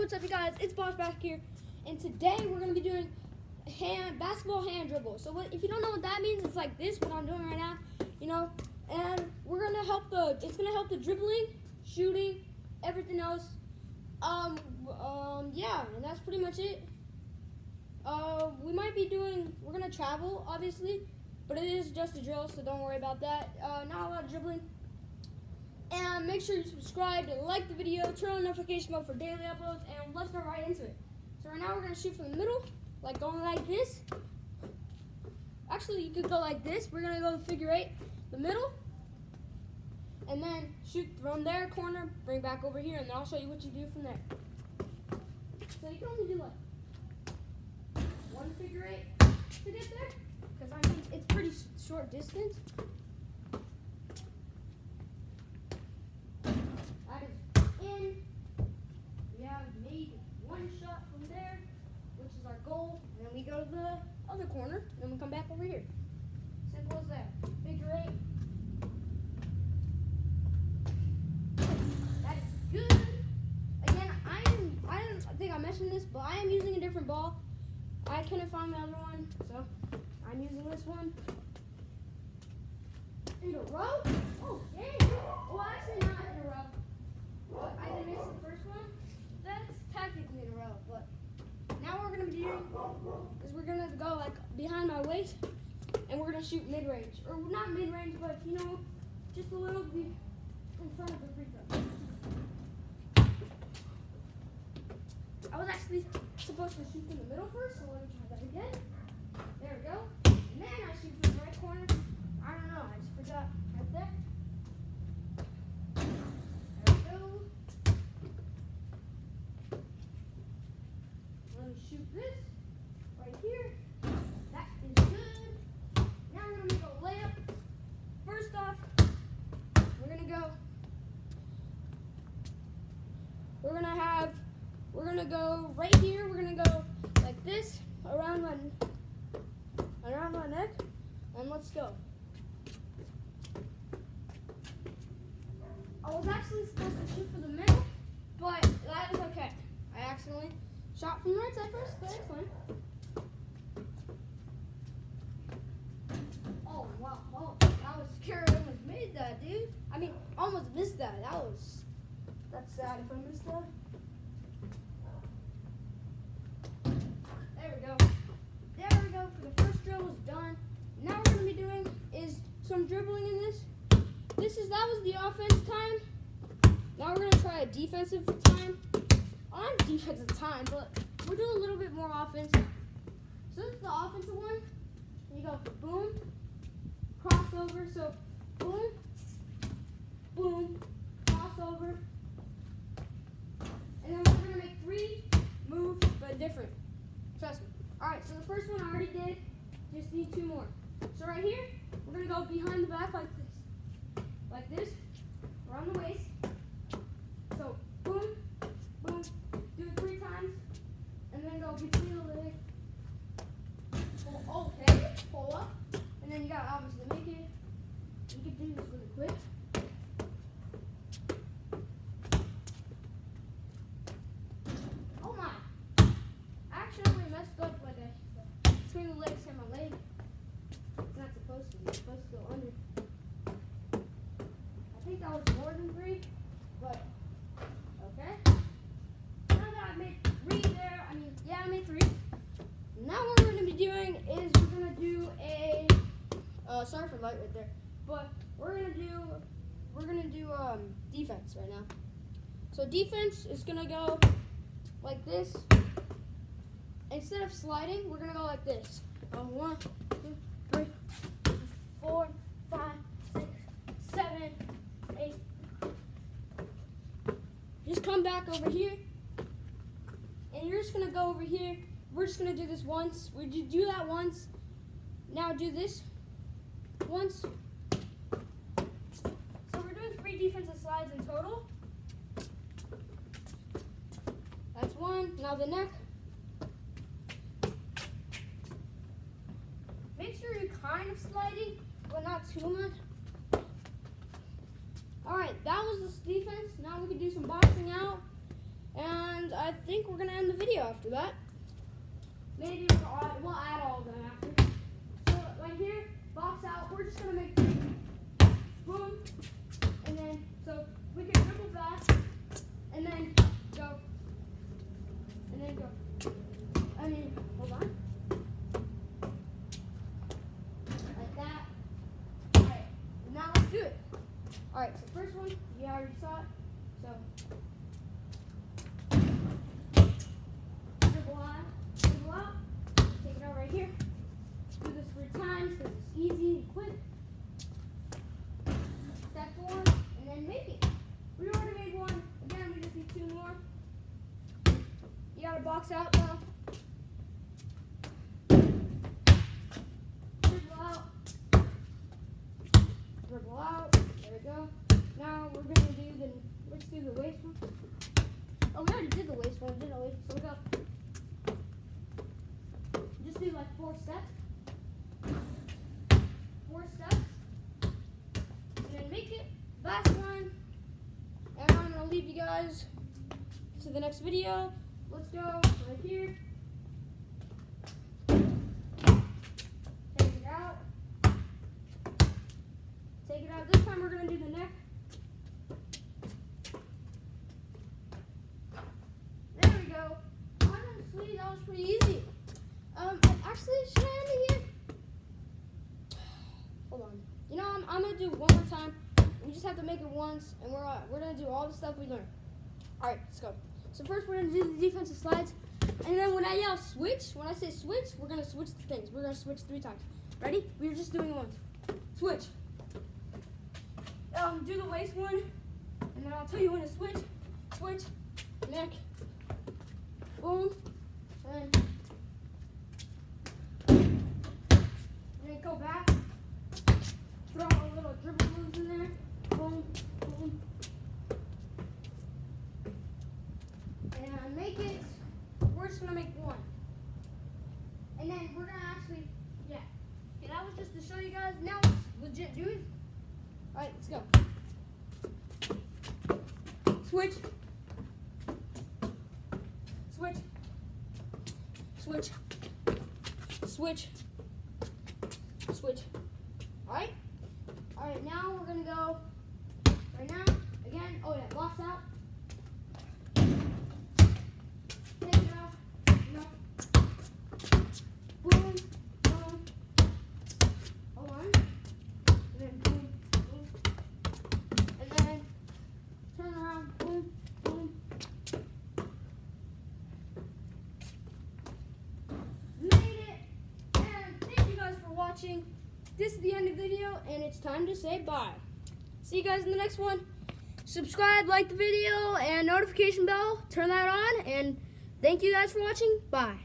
what's up, you guys? It's Boss back here, and today we're gonna be doing basketball hand dribble. So if you don't know what that means, it's like this, what I'm doing right now, you know. And we're gonna help it's gonna help the dribbling, shooting, everything else. Yeah, and that's pretty much it. We're gonna travel, obviously, but it is just a drill, so don't worry about that. Not a lot of dribbling. And make sure you subscribe, like the video, turn on notification bell for daily uploads, and let's go right into it. So right now we're gonna shoot from the middle, like going like this. Actually, you could go like this. We're gonna go figure eight, the middle, and then shoot from there, corner, bring back over here, and then I'll show you what you do from there. So you can only do like one figure eight to get there, because I mean it's pretty short distance. That is in. We have made one shot from there, which is our goal. And then we go to the other corner, and then we come back over here. Simple as that. Figure eight. That is good. Again, I don't think I mentioned this, but I am using a different ball. I couldn't find the other one, so I'm using this one. In a row? Oh, dang. Well, actually not in a row. But I did miss the first one. That's technically in a row, but now what we're going to be doing is we're going to go like behind my waist, and we're going to shoot mid-range. Or not mid-range, but you know, just a little bit in front of the free throw. I was actually supposed to shoot from the middle first, so let me try that again. There we go. And then I shoot from the right corner. I don't know, I just forgot right there. There we go. Let me shoot this right here. That is good. Now we're gonna make a layup. First off, we're gonna go right here. We're gonna go like this around my neck, and let's go. I was actually supposed to shoot for the middle, but that is okay. I accidentally shot from the right side first, but it's fine. Oh wow, oh, that was scary. I almost made that, dude. I mean, almost missed that. That's sad if I missed that. There we go. There we go. For the first drill is done. Now what we're gonna be doing is some dribbling in this. That was the offense time. Now we're gonna try a defensive time. On defensive time, but we'll do a little bit more offense. So this is the offensive one. You go boom, crossover. So boom, boom, crossover. And then we're gonna make three moves, but different. Trust me. Alright, so the first one I already did. Just need two more. So right here, we're gonna go behind the back like this. Like this, around the waist. So boom, boom, do it 3 times, and then go between the legs. Okay, pull up, and then you gotta obviously make it. You can do this really quick. Oh my! I accidentally messed up like between the legs and my leg. It's not supposed to be. It's supposed to go under. I think that was more than 3, but okay. Now that I made 3 there, I made 3. Now what we're going to be doing is we're going to do a, sorry for light right there, but we're going to do defense right now. So defense is going to go like this. Instead of sliding, we're going to go like this. 1, 2, 3, 4, 5, 6, 7, 8. Just come back over here, and you're just gonna go over here. We're just gonna do this once. We do that once. Now do this once. So we're doing 3 defensive slides in total. That's 1. Now the neck. Make sure you're kind of sliding, but not too much. Alright, that was the defense. Now we can do some boxing out. And and I think we're gonna end the video after that. Maybe we'll add all of them after. So right here, box out. We're just gonna make boom, and then so we can dribble fast, and then go, and then go. Hold on. Like that. Alright, now let's do it. Alright, so first one, you already saw it. So, dribble out, take it out right here. Do this 3 times because it's easy and quick. Step forward, and then make it. We already made one. Again, we just need 2 more. You gotta box out now. Dribble out. There we go. Now we're gonna do let's do the waist one. Oh, we already did the waist one, didn't we? So we go. Just do like 4 steps. 4 steps. And then make it. Last one. And I'm gonna leave you guys to the next video. Let's go right here. Take it out. Take it out. This time we're gonna do the neck. There we go. Honestly, that was pretty easy. Actually, should I end it here? Hold on. You know, I'm gonna do it one more time. We just have to make it once, and we're gonna do all the stuff we learned. All right, let's go. So first, we're gonna do the defensive slides, and then when I yell switch, when I say switch, we're gonna switch the things. We're gonna switch 3 times. Ready? We're just doing it once. Switch. Do the waist one, and then I'll tell you when to switch. Switch, neck, boom, and then go back. Throw a little dribble moves in there. Boom, boom, and make it. We're just gonna make 1, and then we're gonna actually, yeah. Okay, that was just to show you guys. Now let's legit do it. All right, let's go. Switch. Switch. Switch. Switch. Switch. All right. All right. Now we're gonna go. Right now, again. Oh yeah, box out. Take it out. No. Boom. Boom. Hold on. And then boom. And then turn around, boom, boom. Made it! And thank you guys for watching. This is the end of the video, and it's time to say bye. See you guys in the next one. Subscribe, like the video, and notification bell. Turn that on, and thank you guys for watching. Bye.